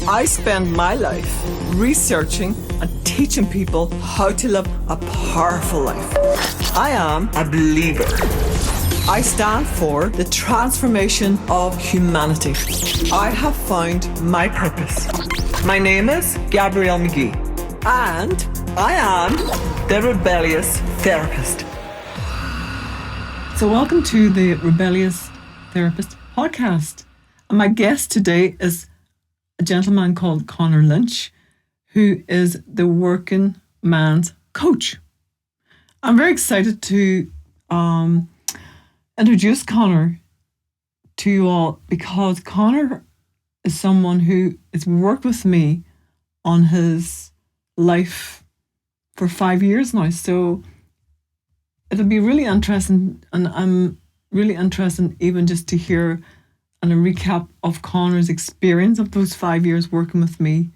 I spend my life researching and teaching people how to live a powerful life. I am a believer. I stand for the transformation of humanity. I have found my purpose. My name is Gabrielle McGee, and I am the Rebellious Therapist. So welcome to the Rebellious Therapist podcast. And my guest today is a gentleman called Conor Lynch, who is the working man's coach. I'm very excited to introduce Conor to you all because Conor is someone who has worked with me on his life for 5 years now. So it'll be really interesting, and I'm really interested even just to hear and a recap of Conor's experience of those 5 years working with me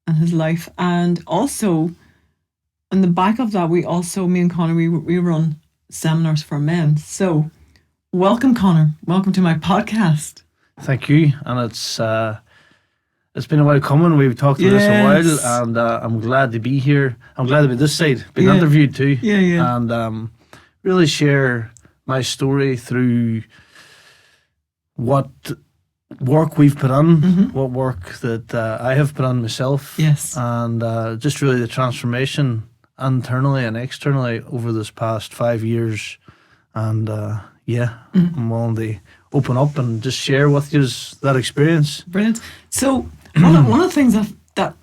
and his life. And also, on the back of that, me and Conor, we run seminars for men. So welcome, Conor. Welcome to my podcast. Thank you. And it's been a while coming. We've talked about this a while, and I'm glad to be here. I'm glad to be this side, being interviewed too. Yeah. And really share my story through what work we've put on, what work that I have put on myself. Yes. And just really the transformation internally and externally over this past 5 years. And I'm willing to open up and just share with you that experience. Brilliant. So one of the things that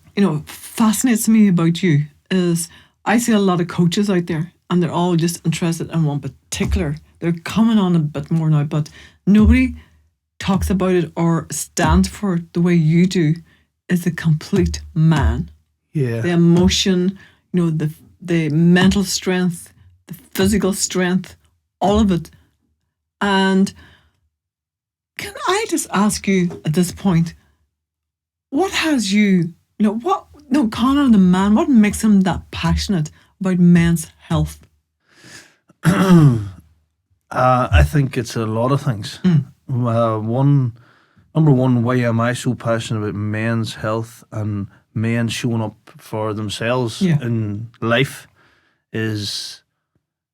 fascinates me about you is I see a lot of coaches out there and they're all just interested in one particular. They're coming on a bit more now, but nobody talks about it or stands for it the way you do is the complete man. Yeah. The emotion, the mental strength, the physical strength, all of it. And can I just ask you at this point, what has Conor the man, what makes him that passionate about men's health? I think it's a lot of things. Number one, why am I so passionate about men's health and men showing up for themselves in life is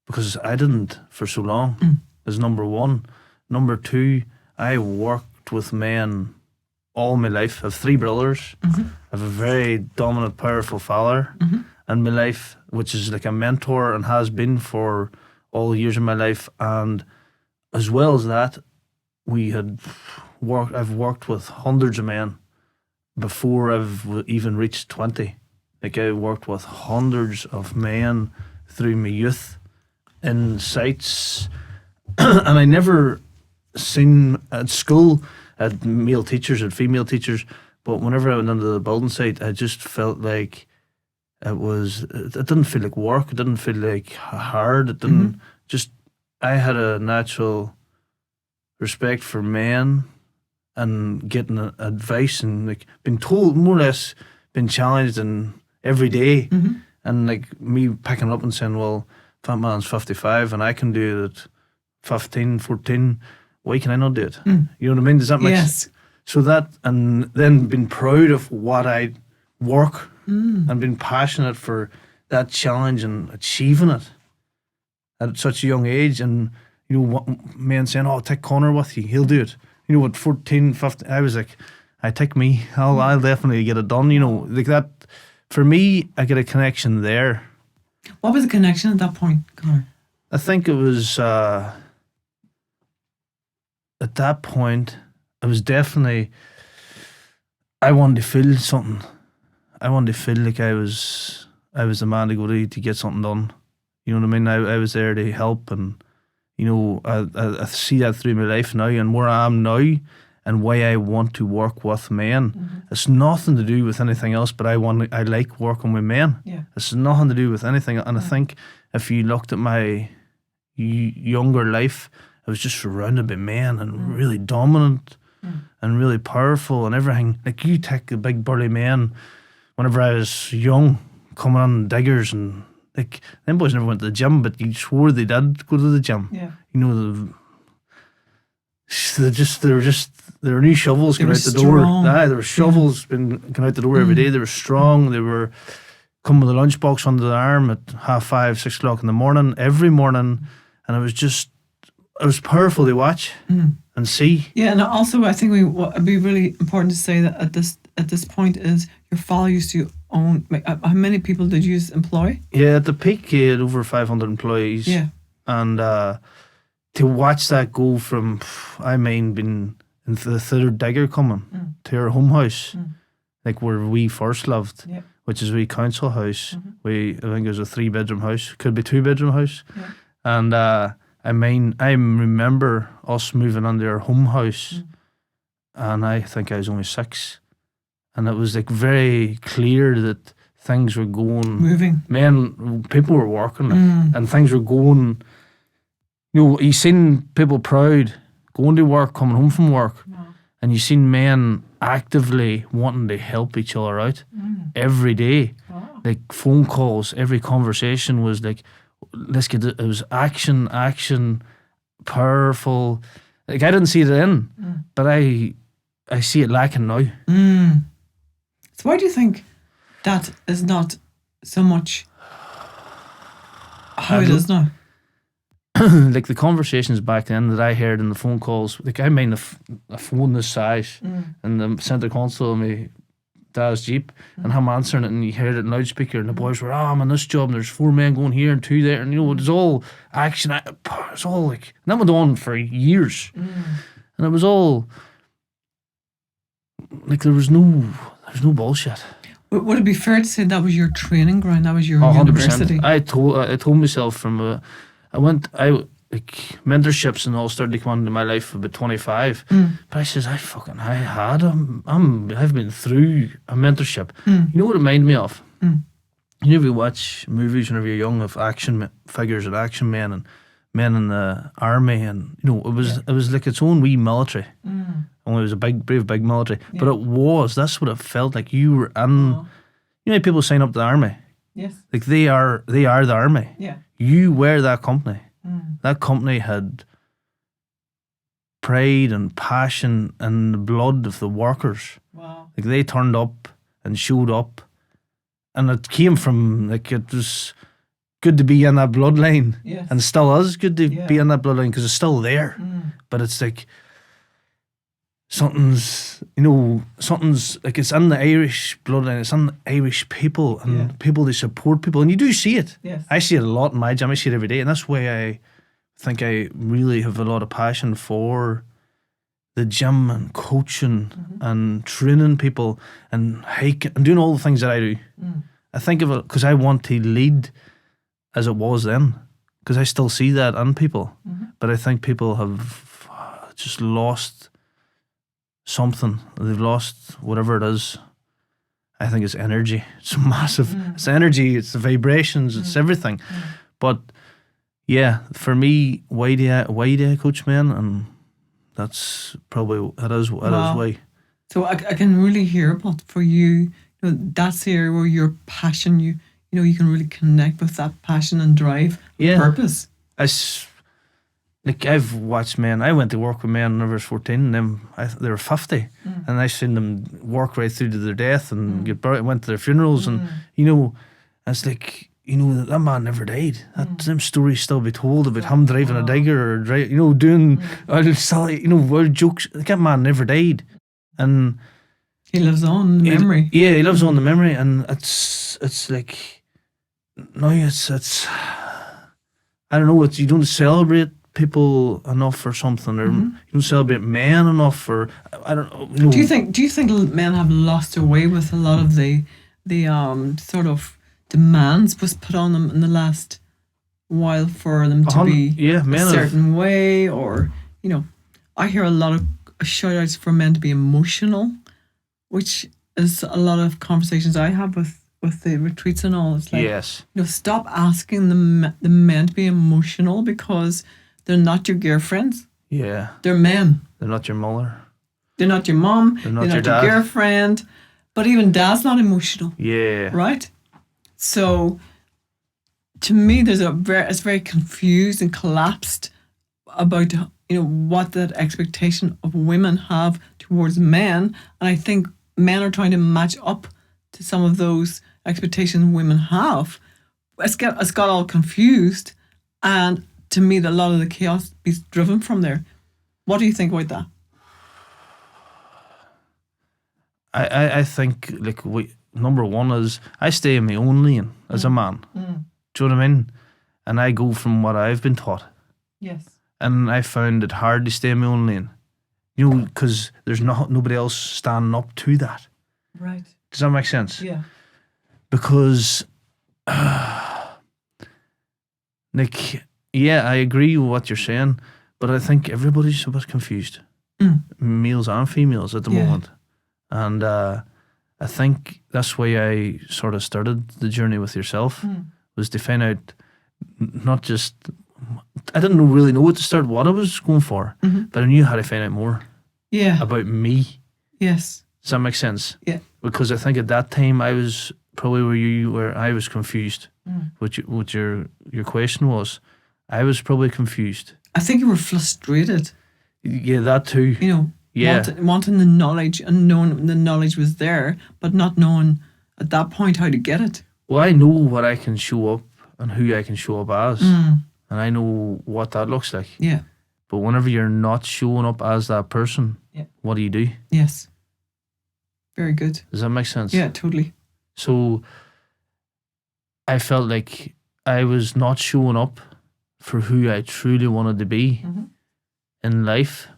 because I didn't for so long, is number one. Number two, I worked with men all my life. I have 3 brothers. I have a very dominant, powerful father in my life, which is like a mentor and has been for all the years of my life. And as well as that, I've worked with hundreds of men before I've even reached 20. Like I worked with hundreds of men through my youth in sites and I never seen at school, at male teachers, at female teachers, but whenever I went into the building site, I just felt like it didn't feel like work, it didn't feel like hard, it didn't I had a natural respect for men and getting advice and like being told, more or less being challenged in every day, and like me picking up and saying, well, fat man's 55 and I can do it at 15, 14, why can I not do it? You know what I mean? Does that make sense? So that, and then being proud of what I work and being passionate for that challenge and achieving it at such a young age. And men saying, oh, take Conor with you, he'll do it. At 14, 15, I was like, I take me, I'll definitely get it done. Like that, for me, I get a connection there. What was the connection at that point, Conor? I think it was, at that point, it was definitely, I wanted to feel something. I wanted to feel like I was the man to go to get something done. You know what I mean? I was there to help, and I see that through my life now and where I am now and why I want to work with men. It's nothing to do with anything else, but I like working with men. Yeah. It's nothing to do with anything. And I think if you looked at my younger life, I was just surrounded by men and really dominant and really powerful and everything. Like you take the big burly men whenever I was young, coming on diggers, and like them boys never went to the gym, but you swore they did go to the gym. Yeah. They're just there were new shovels going out the door. strong. There were shovels been going out the door every day. They were strong. They were coming with a lunchbox under the arm at 5:30, 6 o'clock in the morning, every morning. And it was powerful to watch and see. Yeah, and also I think it'd be really important to say that at this point is your father used to own. How many people did you employ? Yeah, at the peak, he had over 500 employees. Yeah, and to watch that go from, being into the third digger coming to our home house, like where we first lived, which is a wee council house. I think it was a 3-bedroom house, could be 2-bedroom house, and I remember us moving into our home house, and I think I was only 6, and it was like very clear that things were going moving. People were working, and things were going. You seen people proud going to work, coming home from work, and you seen men actively wanting to help each other out every day. Wow. Like phone calls, every conversation was like, let's get it. It was action, powerful. Like I didn't see it then, but I see it lacking now. So why do you think that is not so much how it is now? Like the conversations back then that I heard in the phone calls, like I mean a phone this size in the centre console of my dad's Jeep, and him answering it, and you heard it in loudspeaker, and the boys were, I'm on this job, and there's 4 men going here and 2 there, and it's all action. It's all like, and that went on for years, and it was all like there was no bullshit. Would it be fair to say that was your training ground? That was your 100%. university? I told myself from mentorships and all started to come into my life about 25. But I says, I've been through a mentorship. You know what it reminded me of? You know, if you watch movies whenever you're young of action figures and action men and men in the army, and it was like its own wee military. Only it was a big military. Yeah. But that's what it felt like. You were in, you know, people sign up to the army. Yes. Like they are the army. Yeah. You were that company. That company had pride and passion and the blood of the workers. Wow. Like they turned up and showed up, and it came from, like, it was good to be in that bloodline. Yes. And still is good to be in that bloodline because it's still there. But it's like something's like it's in the Irish bloodline, it's in the Irish people and people they support people, and you do see it. Yes. I see it a lot in my gym. I see it every day, and that's why I think I really have a lot of passion for the gym and coaching and training people and hiking and doing all the things that I do. I think of it because I want to lead as it was then, because I still see that in people. But I think people have just lost something. They've lost whatever it is. I think it's energy. It's massive. It's energy. It's the vibrations. It's everything. But yeah, for me, why do I coach men? And that's probably it is why. So I can really hear, but for you, that's the area where your passion, you can really connect with that passion and drive, purpose. I've watched men. I went to work with men when I was 14, and they were 50, and I seen them work right through to their death and get buried. Went to their funerals, and it's like, that man never died. Them stories still be told about him driving a digger or doing weird jokes. That man never died, and he lives on the memory. Yeah, he lives on the memory, and it's like now it's I don't know. You don't celebrate people enough or something, or you don't celebrate men enough, or I don't know. Do you think men have lost their way with a lot of the sort of demands was put on them in the last while for them to be a certain way, or I hear a lot of shout outs for men to be emotional, which is a lot of conversations I have with the retreats and all. It's like, stop asking the men to be emotional, because they're not your girlfriends. Yeah. They're men. They're not your mother. They're not your mom. They're not your dad. Girlfriend. But even dad's not emotional. Yeah. Right? So, to me, it's very confused and collapsed about what that expectation of women have towards men. And I think men are trying to match up to some of those expectations women have. It's got all confused. And to me, a lot of the chaos is driven from there. What do you think about that? I think, like, number one is I stay in my own lane as a man. Do you know what I mean? And I go from what I've been taught. Yes. And I found it hard to stay in my own lane. You know, because there's nobody else standing up to that. Right. Does that make sense? Yeah. Because, like, yeah, I agree with what you're saying, but I think everybody's a bit confused. Males and females at the moment. And I think that's why I sort of started the journey with yourself, was to find out, not just, I didn't really know what I was going for, but I knew how to find out more about me. Yes. Does that make sense? Yeah. Because I think at that time I was probably where I was confused. What your question was. I was probably confused. I think you were frustrated. Yeah, that too. You know, wanting the knowledge and knowing the knowledge was there, but not knowing at that point how to get it. Well, I know what I can show up and who I can show up as. And I know what that looks like. Yeah. But whenever you're not showing up as that person, what do you do? Yes. Very good. Does that make sense? Yeah, totally. So I felt like I was not showing up for who I truly wanted to be in life.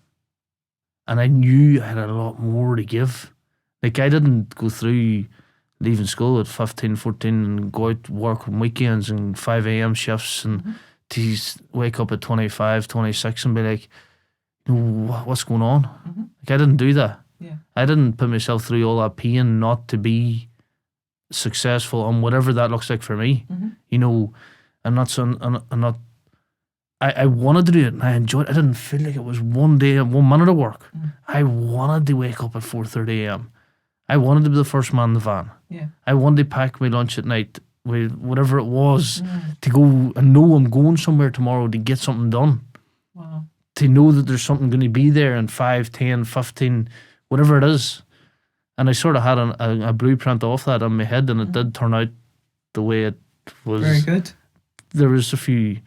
And I knew I had a lot more to give. Like, I didn't go through leaving school at 15, 14 and go out work on weekends and 5 a.m. shifts and to wake up at 25, 26 and be like, what's going on? Like, I didn't do that. Yeah. I didn't put myself through all that pain not to be successful on whatever that looks like for me. You know, I wanted to do it and I enjoyed it. I didn't feel like it was 1 day and 1 minute of work. I wanted to wake up at 4:30 a.m. I wanted to be the first man in the van. Yeah. I wanted to pack my lunch at night with whatever it was to go and know I'm going somewhere tomorrow to get something done. Wow. To know that there's something going to be there in 5, 10, 15, whatever it is. And I sort of had a blueprint off that in my head, and it did turn out the way it was. Very good. There was a few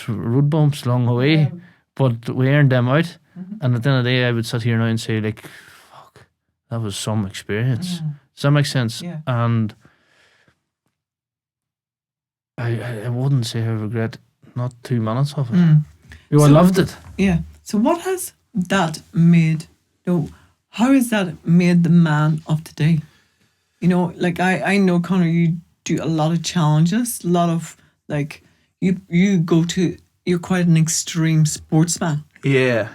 road bumps along the way, but we earned them out. And at the end of the day, I would sit here now and say, like, fuck, that was some experience. Does that make sense? Yeah. And I wouldn't say I regret not 2 minutes of it. I loved it. Yeah. So what has that made, how has that made the man of today? You know, like I know, Conor, you do a lot of challenges, a lot of, like, you're quite an extreme sportsman. Yeah.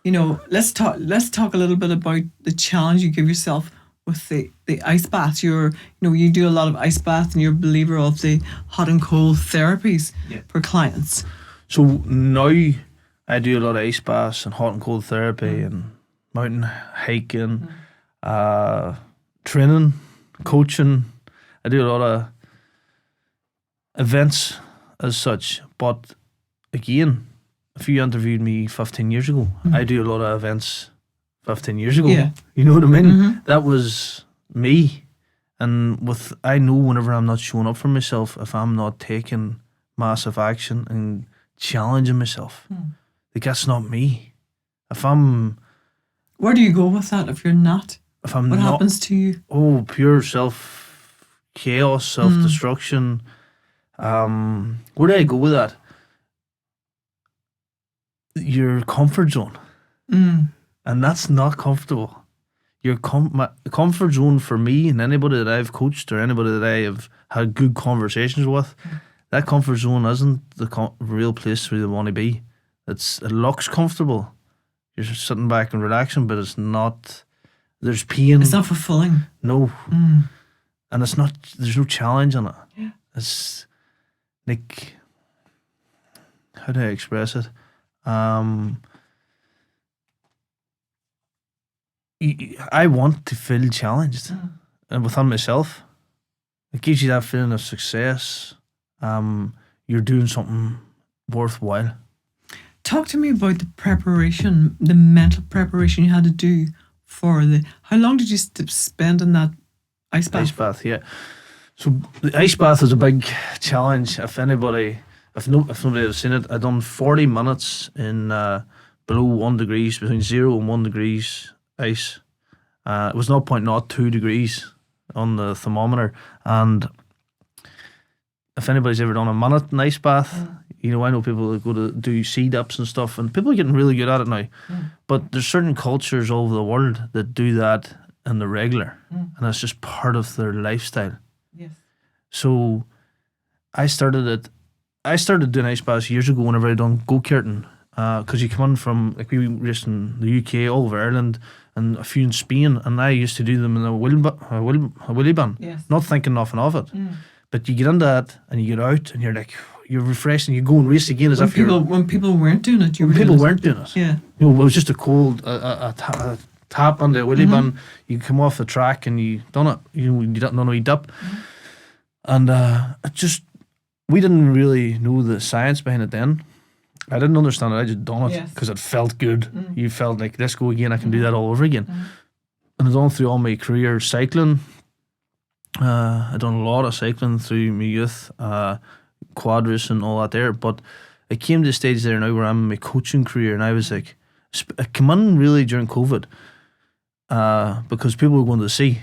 You know, let's talk a little bit about the challenge you give yourself with the ice baths. You do a lot of ice baths and you're a believer of the hot and cold therapies for clients. So now I do a lot of ice baths and hot and cold therapy and mountain hiking, training, coaching. I do a lot of events as such. But again, if you interviewed me 15 years ago, I do a lot of events 15 years ago. Yeah. You know what I mean? That was me. And I know whenever I'm not showing up for myself, if I'm not taking massive action and challenging myself, like, that's not me. Where do you go with that if you're not? If I'm what not, happens to you? Oh, pure chaos, self-destruction. Where do I go with that? Your comfort zone. And that's not comfortable. My comfort zone for me and anybody that I've coached or anybody that I have had good conversations with, that comfort zone isn't the real place where you want to be. It looks comfortable. You're just sitting back and relaxing, but it's not. There's pain. It's not fulfilling. No. And it's not. There's no challenge in it. Yeah. It's like, how do I express it? I want to feel challenged and within myself. It gives you that feeling of success. You're doing something worthwhile. Talk to me about the preparation, the mental preparation you had to do How long did you spend in that ice bath? Ice bath, yeah. So the ice bath is a big challenge. If nobody has seen it, I've done 40 minutes in below 1 degrees, between 0 and 1 degrees ice. It was 0.02 degrees on the thermometer, and if anybody's ever done a minute in ice bath, I know people that go to do C-dips and stuff, and people are getting really good at it now. But there's certain cultures all over the world that do that in the regular, and it's just part of their lifestyle. Yes. So I started doing ice baths years ago whenever I done go-karting, because you come in from, like, we raced in the UK, all over Ireland, and a few in Spain, and I used to do them in a willy bin, Yes. not thinking nothing of it. But you get into that and you get out and you're like, you're refreshed and you go and race again as when people weren't doing it, weren't doing it. Yeah. It was just a cold a tap on the willy bin. You come off the track and you done it. You don't know you dip. And we didn't really know the science behind it then. I didn't understand it. I just done it because it felt good. You felt like, let's go again. I can do that all over again. And I've done through all my career cycling. I've done a lot of cycling through my youth, quad racing and all that there. But I came to the stage there now where I'm in my coaching career, and I was like, I came in really during COVID because people were going to the sea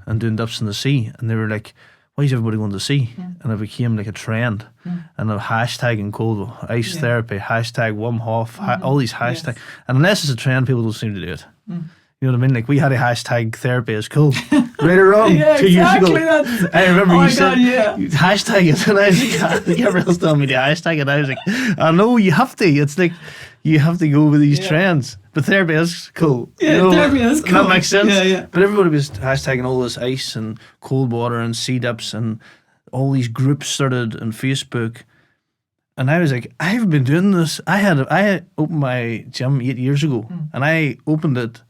and doing dips in the sea, and they were like, why is everybody going to the sea? And it became like a trend, and a hashtag in cold ice therapy, hashtag Wim Hof, all these hashtags. And unless it's a trend, people don't seem to do it. You know what I mean? Like, we had a hashtag therapy as cool. Right or wrong? 2 years ago. I remember you said hashtag it, and I was like, everyone else telling me the hashtag, and I was like, I know, you have to. It's like, you have to go with these trends. But therapy is cool. Yeah, therapy is cool. That makes sense. Yeah. But everybody was hashtagging all this ice and cold water and C-dips, and all these groups started on Facebook. And I was like, I've been doing this. I opened my gym 8 years ago, and I opened it.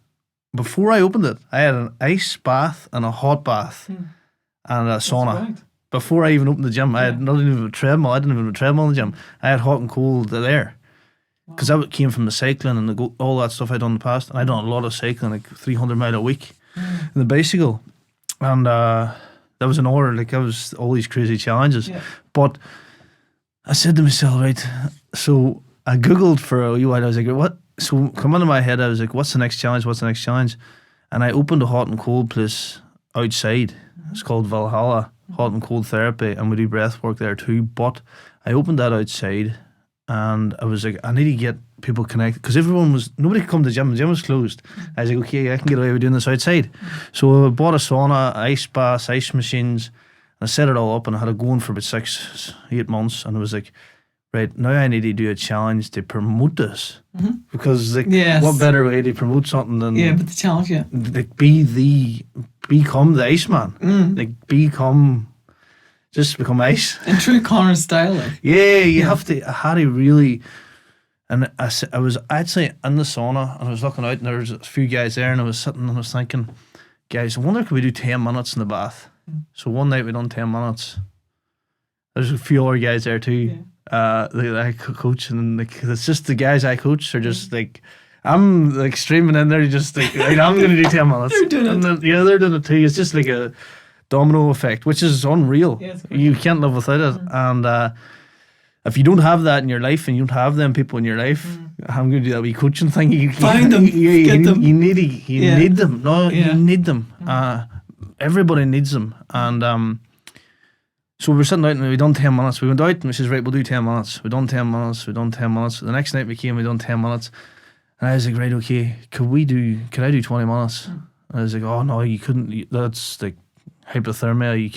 Before I opened it, I had an ice bath and a hot bath and a sauna. Right. Before I even opened the gym, I had not even a treadmill. I didn't even have a treadmill in the gym. I had hot and cold there. Because I came from the cycling and all that stuff I'd done in the past. And I'd done a lot of cycling, like 300 mile a week in the bicycle. And that was an order, like, I was all these crazy challenges. Yeah. But I said to myself, right, so I Googled for a wee while. I was like, what? So come into my head, I was like, what's the next challenge? What's the next challenge? And I opened a hot and cold place outside. It's called Valhalla, hot and cold therapy, and we do breath work there too. But I opened that outside, and I was like, I need to get people connected, because nobody could come to the gym was closed. I was like, okay, I can get away with doing this outside. So I bought a sauna, ice baths, ice machines, and I set it all up, and I had it going for about 6-8 months, and I was like, right, now I need to do a challenge to promote this. Because what better way to promote something than but the challenge, like, become the Iceman. Like, become ice. In true Conor style. Like. You have to. I had to really. And I was actually in the sauna, and I was looking out, and there was a few guys there, and I was sitting and I was thinking, guys, I wonder, could we do 10 minutes in the bath? So one night we done 10 minutes. There's a few other guys there too. That I coach, and like, it's just the guys I coach are just like, I'm like streaming in there, just like, right, I'm going to do 10 minutes. They're doing it. Then, they're doing it too. It's just like a domino effect, which is unreal. You can't live without it. And if you don't have that in your life, and you don't have them people in your life, I'm going to do that wee coaching thing. You find them, get them. You need them. No, you need them. Everybody needs them. And so we were sitting out, and we done 10 minutes. We went out, and we says, right, we'll do 10 minutes. We done 10 minutes. We done 10 minutes. The next night we done 10 minutes. And I was like, right, okay, could I do 20 minutes? And I was like, oh no, you couldn't. That's like hypothermia. You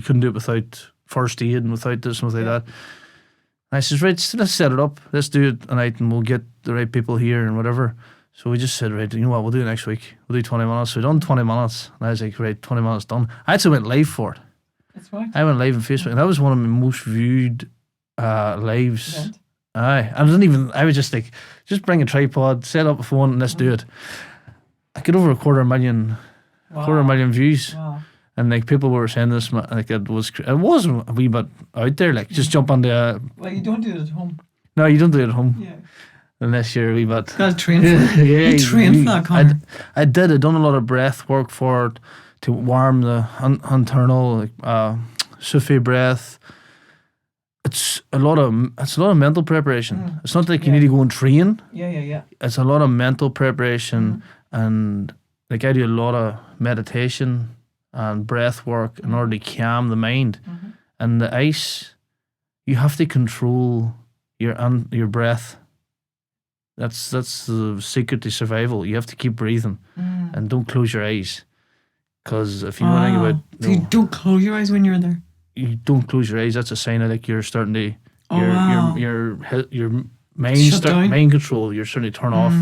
couldn't do it without first aid and without this and without that. And I says, right, let's set it up. Let's do it tonight, and we'll get the right people here and whatever. So we just said, right, you know what, we'll do it next week. We'll do 20 minutes. So we done 20 minutes. And I was like, right, 20 minutes done. I actually went live for it. That's right. I went live on Facebook, and that was one of my most viewed lives. I was just like, just bring a tripod, set up a phone, and let's do it. I got over 250,000 views. Wow. And like, people were saying this, like, it was a wee bit out there, like, just jump on the. Well, you don't do it at home. No, you don't do it at home. Yeah. unless you're a wee bit. Got to train for it. Yeah, You trained for that, Conor. I did. I done a lot of breath work for it to warm the internal, Sufi breath. It's a lot of mental preparation. It's not like you need to go and train. Yeah. It's a lot of mental preparation, and like I do a lot of meditation and breath work in order to calm the mind. And the ice, you have to control your breath. That's the secret to survival. You have to keep breathing and don't close your eyes. Because if you know anything about, So you don't close your eyes when you're there. you don't close your eyes. That's a sign of like you're starting to your mind Shut down. mind control. You're starting to turn off.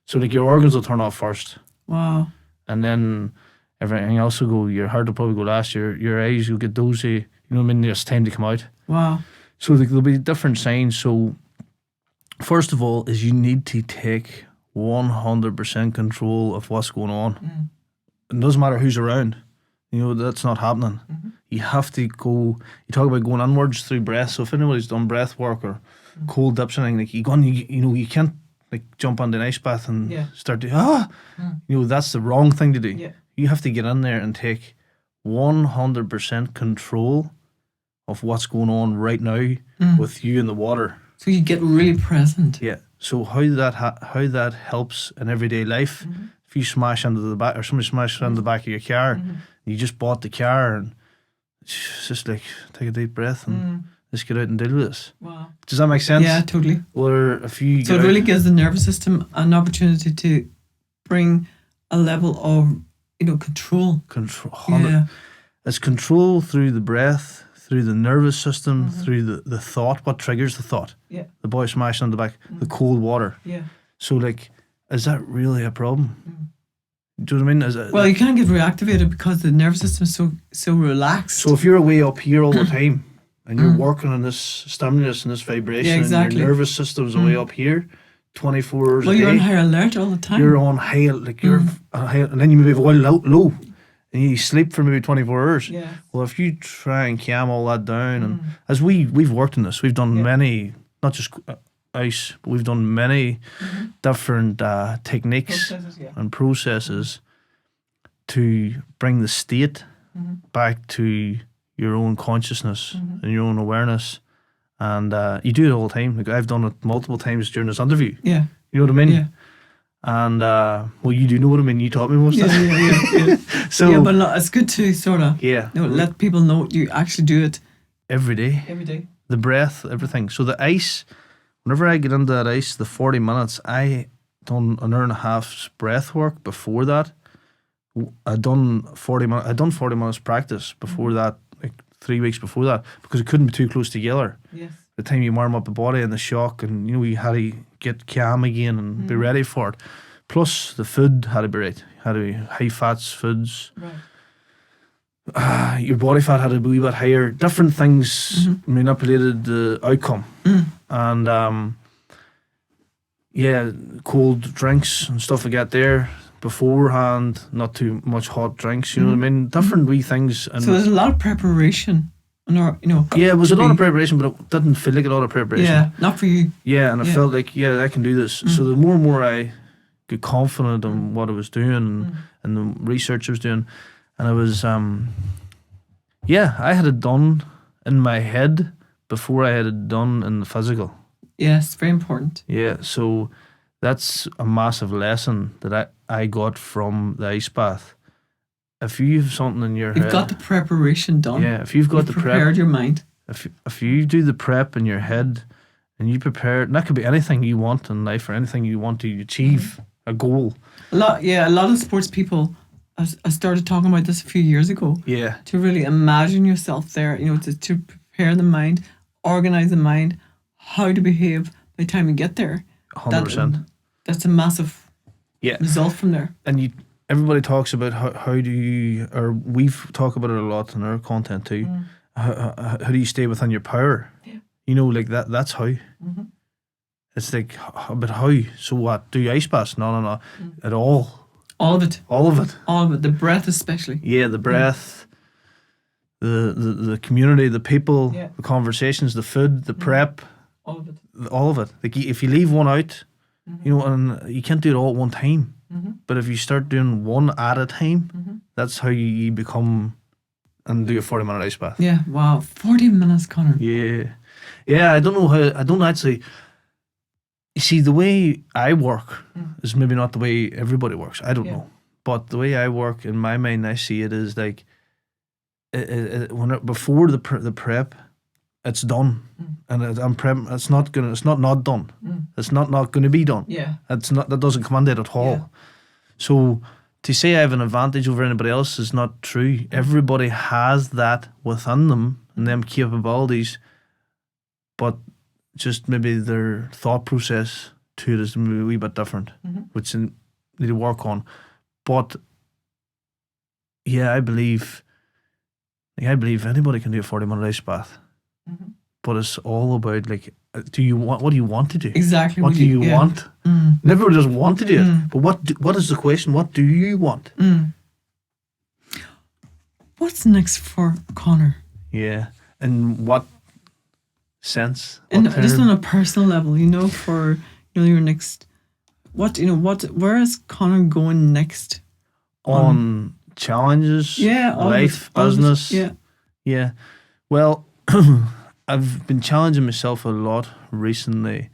So like your organs will turn off first, Wow. and then everything else will go. Your heart will probably go last. Your eyes will get dozy. You know what I mean? It's time to come out. Wow. So there'll be different signs. So first of all is you need to take 100% control of what's going on. It doesn't matter who's around. You know, that's not happening. You have to go, you talk about going inwards through breath. So if anybody's done breath work or cold dips or anything, like you can't like jump on the ice bath and start to, you know, that's the wrong thing to do. Yeah. You have to get in there and take 100% control of what's going on right now with you in the water. So you get really present. Yeah. So how that helps in everyday life. If you smash into the back, or somebody smashes into the back of your car, you just bought the car, and it's just like take a deep breath and let's get out and deal with this. Wow. Does that make sense? Yeah, totally. Or if you So it really gives the nervous system an opportunity to bring a level of, you know, control. Yeah. It's control through the breath, through the nervous system, through the thought. What triggers the thought? Yeah. The boy smashing on the back, the cold water. Yeah. So like, is that really a problem? Do you know what I mean? Is it, Well, you can't get reactivated because the nervous system is so relaxed. so if you're way up here all the time and you're working on this stimulus and this vibration, Yeah, exactly. and your nervous system's way up here, 24 hours well, a you're day, on high alert all the time. you're on high, like you're on high, and then you maybe have a while low, and you sleep for maybe 24 hours. Yeah. Well, if you try and calm all that down, and as we've worked on this, we've done many, not just ice, but we've done many different techniques and processes to bring the state back to your own consciousness and your own awareness. And you do it all the time. Like I've done it multiple times during this interview. Yeah. You know what I mean? Yeah. And well, you do know what I mean. You taught me most of that. Yeah. So yeah, but no, it's good to sort of let people know you actually do it every day. every day. The breath, everything. So the ice, whenever I get into that ice, the 40 minutes, I done an hour and a half's breath work before that. I done 40 minutes practice before that, like 3 weeks before that, because it couldn't be too close together. Yes. The time you warm up the body and the shock, and you know, you had to get calm again and be ready for it. Plus the food had to be right. Had to be high fats foods. Right. Your body fat had to be a wee bit higher. Different things manipulated the outcome. And cold drinks and stuff like that there beforehand, not too much hot drinks, you know what I mean? Different wee things. And So there's a lot of preparation. yeah, it was a lot of preparation, but it didn't feel like a lot of preparation. Yeah, not for you. Yeah, and I felt like, I can do this. So the more and more I got confident in what I was doing and the research I was doing, and I was, I had it done in my head before I had it done in the physical. Yes, very important. Yeah, so that's a massive lesson that I got from the ice bath. If you have something in your head, You've got the preparation done. yeah, if you've got the prepared prep, your mind. if you do the prep in your head and you prepare, and that could be anything you want in life or anything you want to achieve, a goal. A lot of sports people. I started talking about this a few years ago. Yeah, To really imagine yourself there, to prepare the mind, organize the mind, how to behave by the time you get there. 100%. That's a massive result from there. And everybody talks about how do you, or we've talked about it a lot in our content too. How do you stay within your power? Yeah. You know, like that's how. It's like, but how? So what? Do you ice baths? No. At all. All of it. All of it. All of it. The breath especially. Yeah, the breath, the community, the people, the conversations, the food, the prep, All of it. all of it. Like if you leave one out, Mm-hmm. you know, and you can't do it all at one time. Mm-hmm. But if you start doing one at a time, Mm-hmm. that's how you become and do a 40-minute ice bath. Yeah. Wow. 40 minutes, Conor. Yeah. I don't know how. I don't actually. You see, the way I work is maybe not the way everybody works. I don't know, but the way I work in my mind, I see it is like, before the prep, it's done, and I'm prep. It's not not done. It's not going to be done. Yeah. It's not. That doesn't come under at all. Yeah. So to say I have an advantage over anybody else is not true. Everybody has that within them and them capabilities, but just maybe their thought process to it is maybe a wee bit different, which they need to work on. But yeah, I believe anybody can do a 40-minute ice bath. But it's all about like, what do you want to do? Exactly. What do you want? And everybody doesn't want to do it. But what is the question? What do you want? What's next for Conor? Yeah. In what sense? And What just term? on a personal level, for your next, where is Conor going next? On challenges, Yeah, all of life, it, all of it, business. yeah. Yeah. Well, I've been challenging myself a lot recently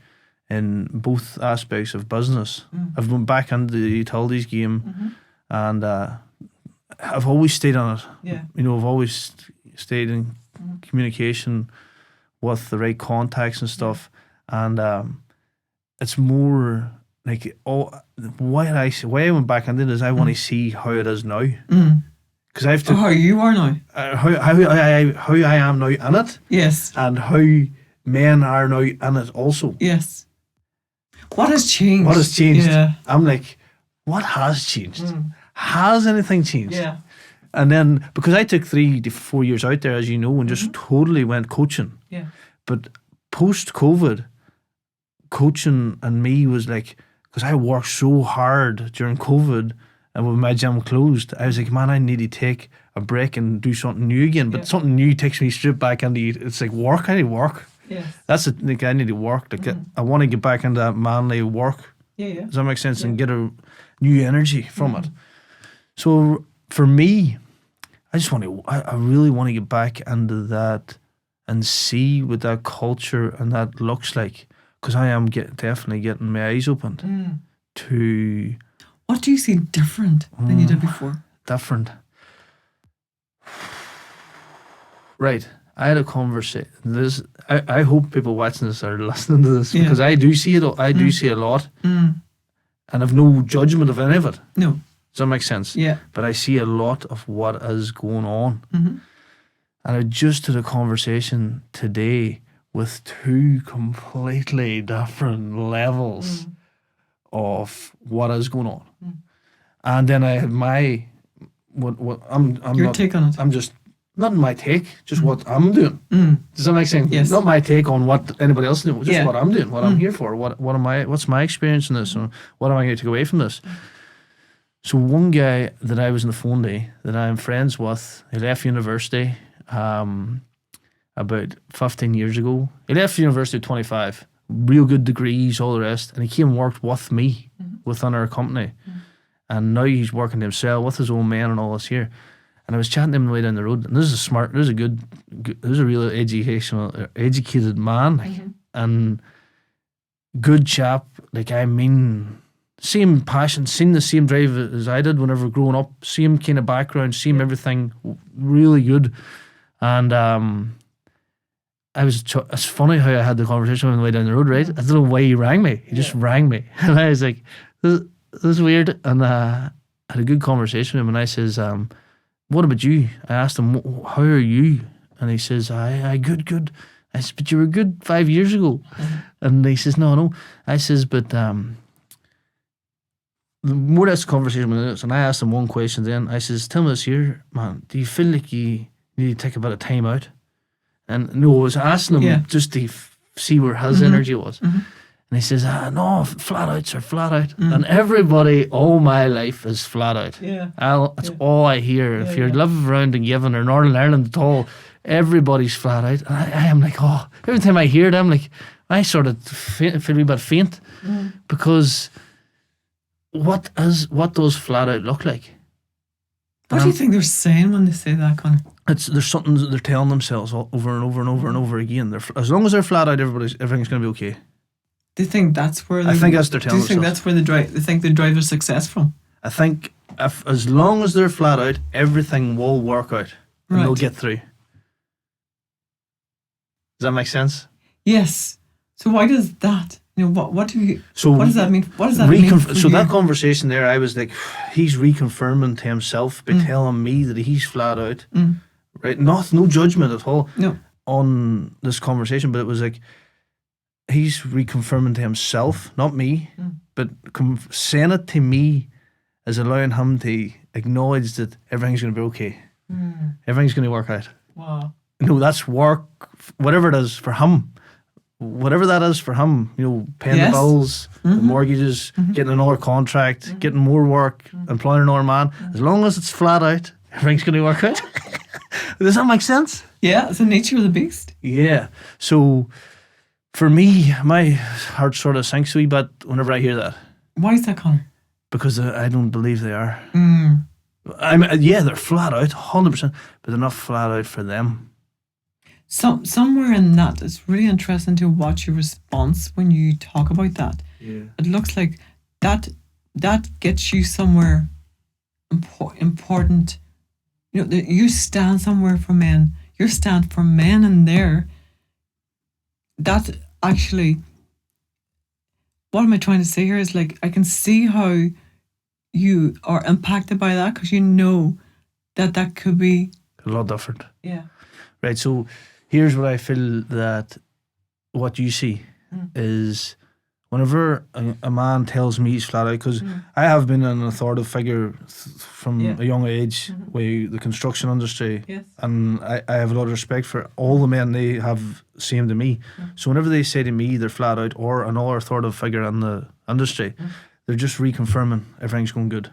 in both aspects of business. I've went back into the utilities game, and I've always stayed on it. Yeah. I've always stayed in communication with the right contacts and stuff, and it's more like why I went back into it is I want to see how it is now. Because I have to How you are now. how I am now in it, Yes. and how men are now in it also. Yes. What has changed? What has changed? Yeah. I'm like, what has changed? Has anything changed? Yeah. And then because I took 3 to 4 years out there, as you know, and just totally went coaching. Yeah. But post-COVID, coaching and me was like, because I worked so hard during COVID and when my gym closed, I was like, man, I need to take a break and do something new again. But something new takes me straight back into it. It's like work. I need work. Yes. That's it. Like I need to work. Like I want to get back into that manly work. Yeah. Does that make sense? And get a new energy from it. So for me, I really want to get back into that and see what that culture and that looks like. Because I am definitely getting my eyes opened to What do you see different than you did before? different. Right. I had a conversation. I hope people watching this are listening to this because I do see it. I do see a lot, and I've no judgment of any of it. No. Does that make sense? Yeah. But I see a lot of what is going on, and I just had a conversation today with 2 completely different levels of what is going on, and then I had my what I'm Your not, take on it. I'm just not my take, just what I'm doing. Does that make sense? Yes. Not my take on what anybody else is doing, just Yeah. what I'm doing, what I'm here for, what's my experience in this, and what am I going to take away from this? So one guy that I was on the phone to, that I'm friends with, he left university about 15 years ago. He left university at 25, real good degrees, all the rest, and he came and worked with me within our company. And now he's working himself with his own man and all this here. And I was chatting to him on the way down the road, and this is a real educated man, like, and good chap. Like, I mean, same passion, seen the same drive as I did whenever growing up, same kind of background, same everything, really good. And it's funny how I had the conversation on the way down the road, right? I don't know why he rang me. He just rang me. And I was like, this is weird. And I had a good conversation with him, and I says, what about you? I asked him, how are you? And he says, I good. I said, but you were good 5 years ago. And he says, no. I says, but the more that's the conversation with this, and I asked him one question then. I says, tell me this here, man, do you feel like you need to take a bit of time out? And no, I was asking him just to see where his energy was. And he says, no, flat outs are flat out. And everybody all my life is flat out. Yeah. That's all I hear. If you live around in Given or Northern Ireland at all, everybody's flat out. And I am like, every time I hear it, I'm like, I sort of feel a wee bit faint because what does flat out look like? What do you think they're saying when they say that, Conor? There's something that they're telling themselves over and over and over and over again. As long as they're flat out, everything's going to be okay. Do you think that's where I think that's their telling themselves? Do you think that's where they think they drive their success from? I think as long as they're flat out, everything will work out and Right. they'll get through. Does that make sense? Yes. So why does that? What do you? So what does that mean? What does that mean? For so you? that conversation there, I was like, he's reconfirming to himself by telling me that he's flat out, right? No judgment at all No. on this conversation, but it was like he's reconfirming to himself, not me, but saying it to me is allowing him to acknowledge that everything's going to be okay. Everything's going to work out. Wow. No, that's work, whatever it is for him. Whatever that is for him, paying the Yes. bills, the mortgages, getting another contract, getting more work, employing another man. As long as it's flat out, everything's going to work out. Does that make sense? Yeah, it's the nature of the beast. Yeah. So for me, my heart sort of sinks a wee bit whenever I hear that Why is that, Conor? because I don't believe they are. Yeah, they're flat out, 100%, but they're not flat out for them. Somewhere in that, it's really interesting to watch your response when you talk about that. Yeah. It looks like that gets you somewhere important. You stand somewhere for men. You stand for men in there. That actually, what am I trying to say here is like, I can see how you are impacted by that because you know that could be A lot different. Yeah. Right, so here's what I feel that what you see is whenever a man tells me he's flat out, because I have been an authoritative figure from a young age with the construction industry, Yes. and I have a lot of respect for all the men they have same to me. So whenever they say to me they're flat out or another authoritative figure in the industry, they're just reconfirming everything's going good.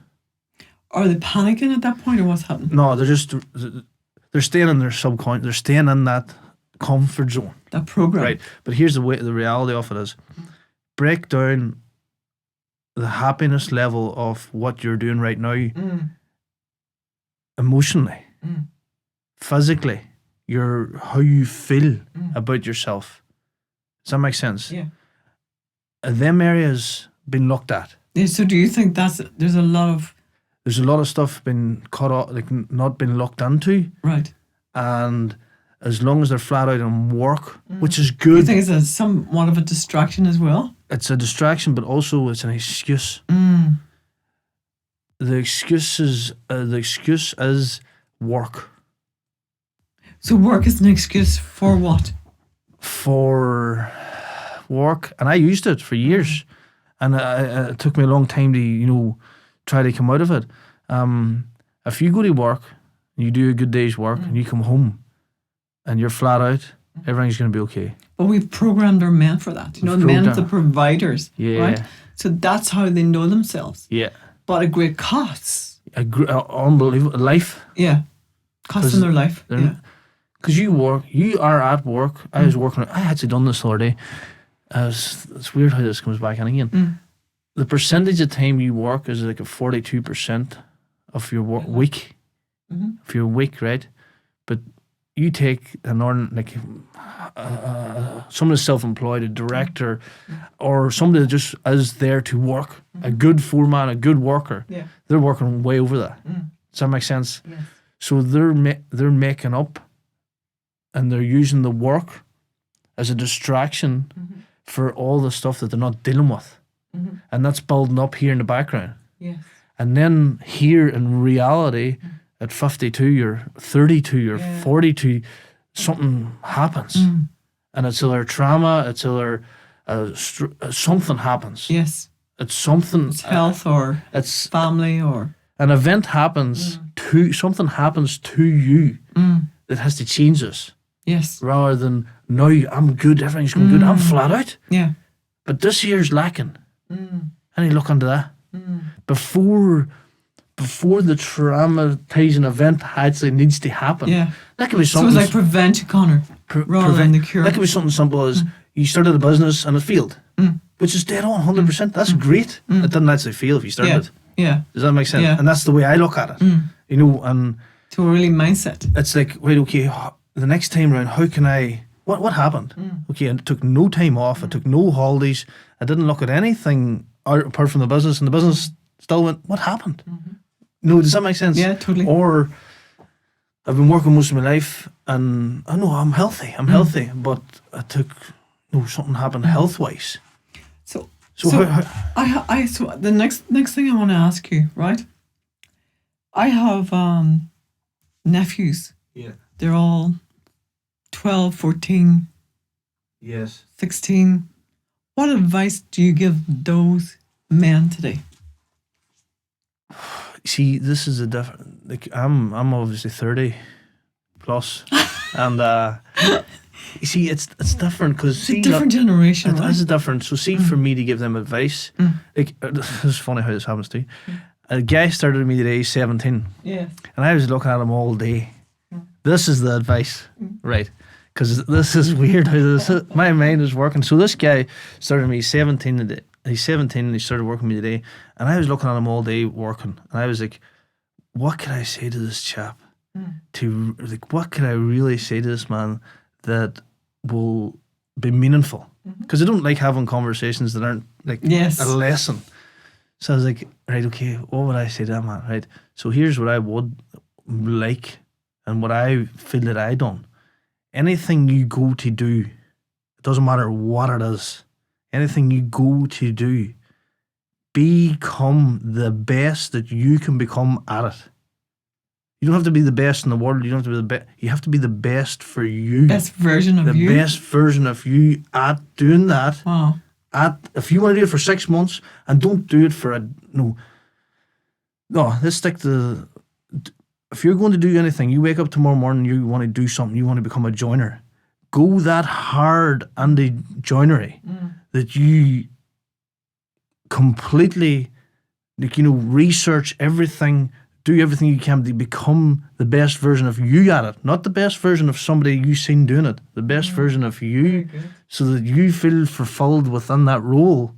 Are they panicking at that point or what's happening? No, they're staying in their subconscious, they're staying in that comfort zone. That program. Right, but here's the reality of it is, break down the happiness level of what you're doing right now, emotionally, physically, how you feel about yourself. Does that make sense? Yeah. Them areas been looked at. Yeah, so do you think there's a lot of stuff been cut off, like not been looked into, right? And as long as they're flat out on work, which is Do you good, think it's somewhat of a distraction as well? it's a distraction, but also it's an excuse. The excuse is work. So work is an excuse for what? For work, and I used it for years, and it took me a long time to try to come out of it. If you go to work, you do a good day's work, and you come home, and you're flat out, everything's going to be okay. But we've programmed our men for that. The men are the providers, Yeah. right? So that's how they know themselves. Yeah, But at great costs. unbelievable life. Yeah. Costing their life. they're- Yeah. Because you are at work. I was working. I had actually done this the other day. It's weird how this comes back in again. The percentage of time you work is like a 42% of your week. If you're weak, right? But you take someone is self-employed, a director, or somebody that just is there to work, a good foreman, a good worker. Yeah. They're working way over that. Does that make sense? Yes. So they're making up, and they're using the work as a distraction for all the stuff that they're not dealing with, and that's building up here in the background. Yes. And then here in reality, at 52 or 32 or 42, something happens, and it's either trauma, it's either something happens. Yes. It's something. It's health or It's family or an event happens something happens to you that has to change us, yes. rather than no, I'm good, everything's going good, I'm flat out. Yeah. But this year's lacking. And you look into that. Before the traumatizing event actually needs to happen. Yeah. That could be So something. it's like prevention, Conor, rather than the cure. That could be something simple as you started a business and it failed, which is dead on 100%. That's great. It didn't actually fail if you started it. Yeah. Does that make sense? Yeah. And that's the way I look at it. You know, and So really mindset. it's like, right, okay, the next time round, how can I, what happened? Okay, and it took no time off, I took no holidays, I didn't look at anything apart from the business, and the business still went, what happened? No, does that make sense? Yeah, totally. Or I've been working most of my life, and I know I'm healthy, but I took, something happened health-wise. So how so the next thing I want to ask you, right? I have nephews. Yeah. They're all 12, 14, Yes. 16. What advice do you give those men today? See, this is a different. Like, I'm obviously 30 plus, and you see, it's different because It's a different generation, It right? is different. So, see, for me to give them advice, like this is funny how this happens to you. A guy started with me today, 17, Yes. and I was looking at him all day. This is the advice, right? Because this is weird how my mind is working. So this guy started with me 17 today. He's 17 and he started working with me today. And I was looking at him all day working. And I was like, what can I say to this chap? What can I really say to this man that will be meaningful? Because I don't like having conversations that aren't like Yes. a lesson. So I was like, right, okay, what would I say to that man? Right. So here's what I would like and what I feel that I done. Anything you go to do, it doesn't matter what it is, anything you go to do, become the best that you can become at it. You don't have to be the best in the world. You don't have to be the best. You have to be the best for you. Best version of you. The best version of you at doing that. Wow. If you want to do it for 6 months, and don't do it for no, let's stick to. If you're going to do anything, you wake up tomorrow morning, you want to do something, you want to become a joiner, go that hard on the joinery that you completely, research everything, do everything you can to become the best version of you at it. Not the best version of somebody you've seen doing it, the best version of you, so that you feel fulfilled within that role.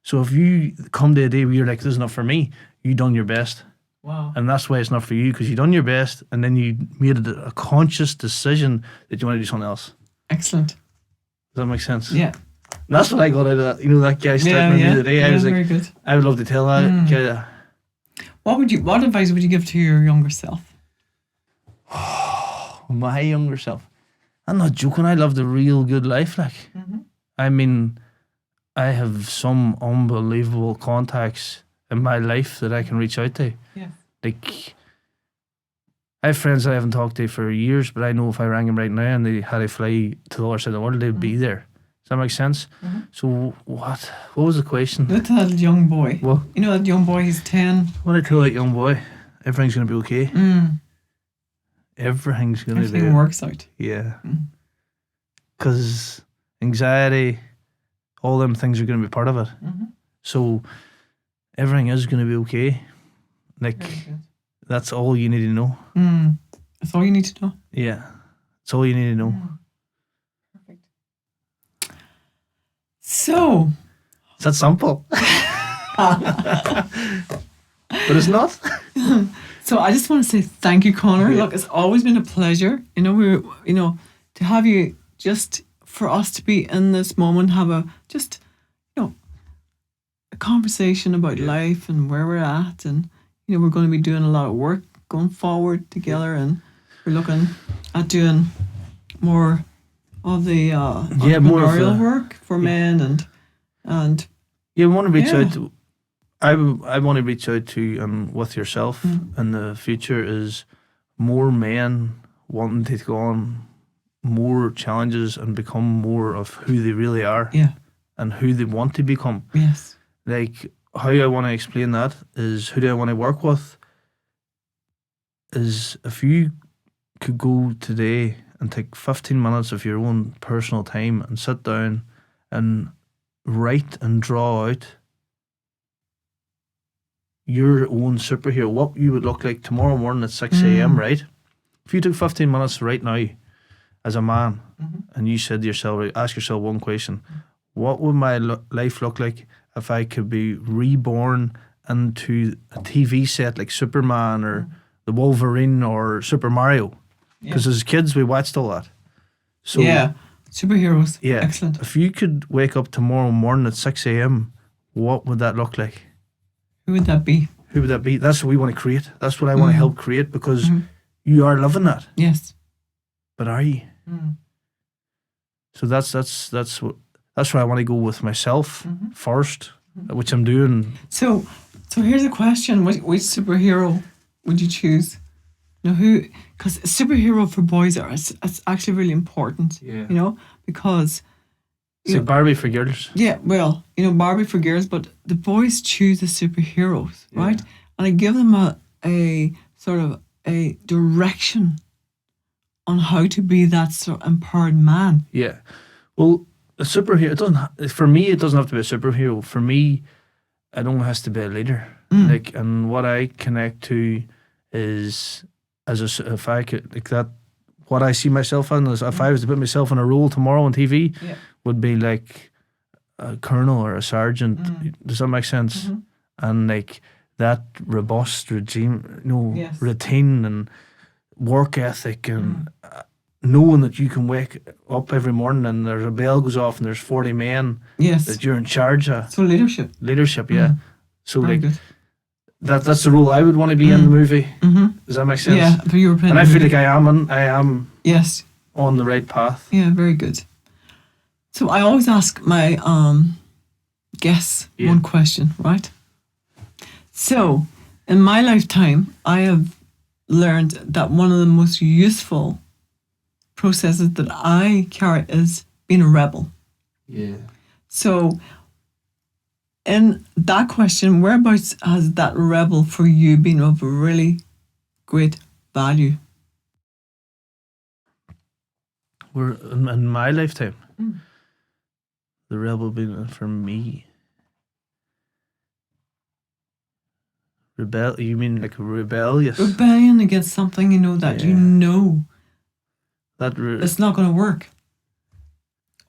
So if you come to a day where you're like, this is not for me, you done your best. Wow. And that's why it's not for you, because you done your best and then you made a conscious decision that you want to do something else. Excellent. Does that make sense? Yeah. And that's what I got out of that. That guy starting with me today. I was like, very good. I would love to tell that guy that. What advice would you give to your younger self? My younger self. I'm not joking. I lived a real good life. I mean, I have some unbelievable contacts in my life that I can reach out to. Yeah. Like, I have friends that I haven't talked to for years, but I know if I rang them right now and they had to fly to the other side of the world, they'd be there. Does that make sense? So what was the question? Look at that young boy. What? You know that young boy, he's 10. What I tell that young boy, everything's going to be okay. Everything's going to be. Everything works out. Yeah. Because anxiety, all them things are going to be part of it. So everything is going to be okay. Like, that's all you need to know. That's all you need to know. Yeah. That's all you need to know. Perfect. So. Is that simple? But it's not. So I just want to say thank you, Conor. Yeah. Look, it's always been a pleasure. To have you, just for us to be in this moment, have a conversation about life and where we're at, and we're going to be doing a lot of work going forward together, and we're looking at doing more of the entrepreneurial work for men and Yeah, we want to reach out to. I want to reach out to with yourself in the future is more men wanting to take on more challenges and become more of who they really are. Yeah. And who they want to become. Yes. Like, how I want to explain that is, who do I want to work with is, if you could go today and take 15 minutes of your own personal time and sit down and write and draw out your own superhero, what you would look like tomorrow morning at 6 a.m., right? If you took 15 minutes right now as a man, and you said to yourself, ask yourself one question: what would my life look like if I could be reborn into a TV set like Superman or the Wolverine or Super Mario? Because as kids we watched all that. So yeah, superheroes. yeah, Excellent. if you could wake up tomorrow morning at 6 a.m, what would that look like? Who would that be? Who would that be? That's what we want to create. That's what I want to help create, because you are loving that. Yes. But are you? So that's where I want to go with myself first, which I'm doing. So here's a question: which superhero would you choose? You know, who? Because superhero for boys it's actually really important. Yeah. You know, because It's like Barbie for girls. yeah, well, you know, Barbie for girls, but the boys choose the superheroes, right? And I give them a sort of a direction on how to be that sort of empowered man. Yeah. Well, a superhero, for me, it doesn't have to be a superhero. For me, it only has to be a leader. Like, and what I connect to is, if I could, like that, what I see myself in is, if I was to put myself in a role tomorrow on TV, would be like a colonel or a sergeant. Does that make sense? And like that robust regime, routine and work ethic, and knowing that you can wake up every morning and there's a bell goes off and there's 40 men that you're in charge of. So leadership. Yeah. So Very like good. that's the role I would want to be in the movie. Does that make sense? Yeah, for your opinion. And I feel like I am yes, on the right path. yeah, very good. So I always ask my guests one question, right? So in my lifetime, I have learned that one of the most useful processes that I carry is being a rebel. Yeah. So in that question, whereabouts has that rebel for you been of really great value? We're in my lifetime. The rebel being for me. You mean like rebellious? Rebellion against something, you know, that you know it's not going to work.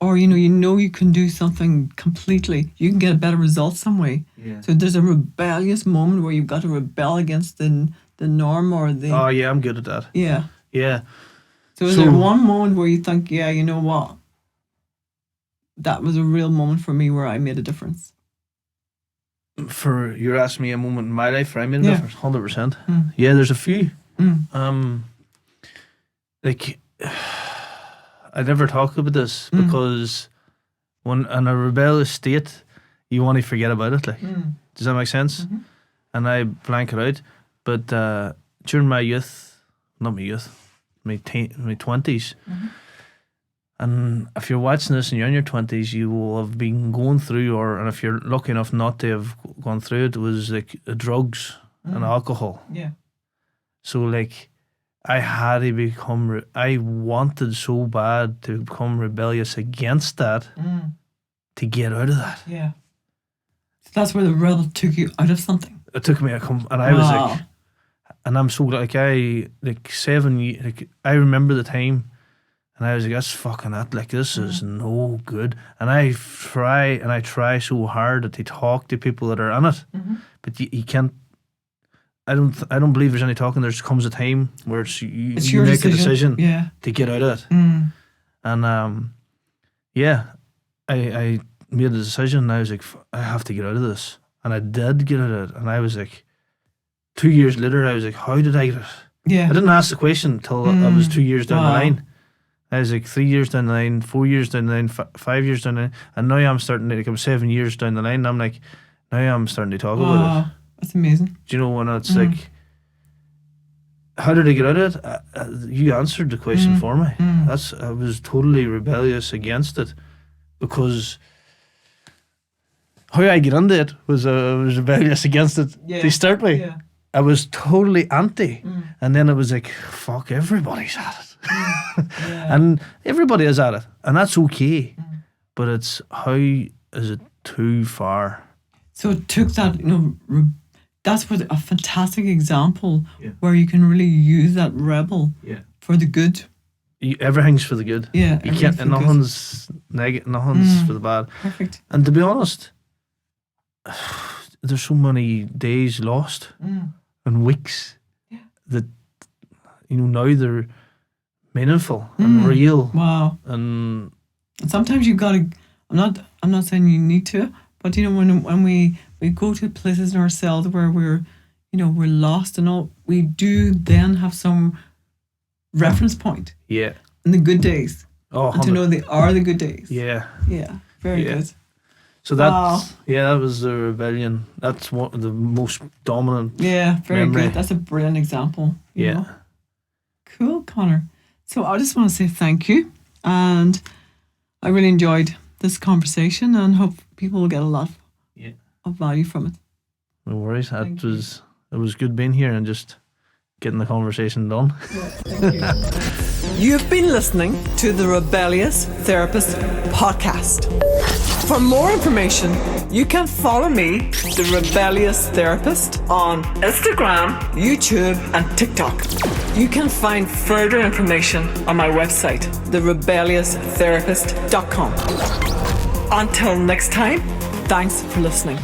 Or, you know you can do something completely. You can get a better result some way. Yeah. So there's a rebellious moment where you've got to rebel against the norm or the... Oh, yeah, I'm good at that. Yeah. Yeah. So is there one moment where you think, yeah, you know what? That was a real moment for me where I made a difference. You're asking me a moment in my life where I made a difference, 100%. Yeah, there's a few. Like, I never talk about this because when in a rebellious state, you want to forget about it. Like, does that make sense? And I blank it out. But during my youth, not my youth, my 20s. And if you're watching this and you're in your 20s, you will have been going through, and if you're lucky enough not to have gone through it, was like drugs and alcohol. Yeah. So like, I had to I wanted so bad to become rebellious against that to get out of that. Yeah. So that's where the rebel took you out of something. It took me and I was like, and I'm so like, 7 years, like I remember the time. And I was like, that's fucking it. Like, this is no good. And I try so hard to talk to people that are in it. But you can't. I don't believe there's any talking. There comes a time where you make a decision to get out of it. And I made a decision. And I was like, I have to get out of this. And I did get out of it. And I was like, 2 years later, I was like, how did I get it? Yeah. I didn't ask the question until I was 2 years down the line. I was like 3 years down the line, 4 years down the line, 5 years down the line, and now I'm starting to, like, I'm 7 years down the line, and I'm like, now I'm starting to talk about it. That's amazing. Do you know when it's like, how did I get out of it? You answered the question for me. I was totally rebellious against it, because how I get into it was I was rebellious against it to start with. Yeah. I was totally anti, and then it was like, fuck, everybody's at it. And everybody is at it, and that's okay, but it's how is it too far? So it took that, that's what a fantastic example where you can really use that rebel for the good, everything's for the good. Yeah, You can't. everything Nothing's negative. Nothing's for the bad. Perfect. And to be honest, there's so many days lost and weeks that now they're meaningful and real. Wow. And Sometimes you've got to. I'm not saying you need to, but when we go to places in ourselves where we're lost and all, we do then have some reference point. Yeah. In the good days. Oh, and to know they are the good days. Yeah. Yeah. Very good. So that was the rebellion. That's one of the most dominant. Yeah, very memory. good. That's a brilliant example. You know? Yeah. Cool, Conor. So I just want to say thank you, and I really enjoyed this conversation, and hope people will get a lot of value from it. No worries. It was good being here and just getting the conversation done. Thank you. You've been listening to the Rebellious Therapist podcast. For more information, you can follow me, the Rebellious Therapist, on Instagram, YouTube, and TikTok. You can find further information on my website, therebellioustherapist.com. Until next time, thanks for listening.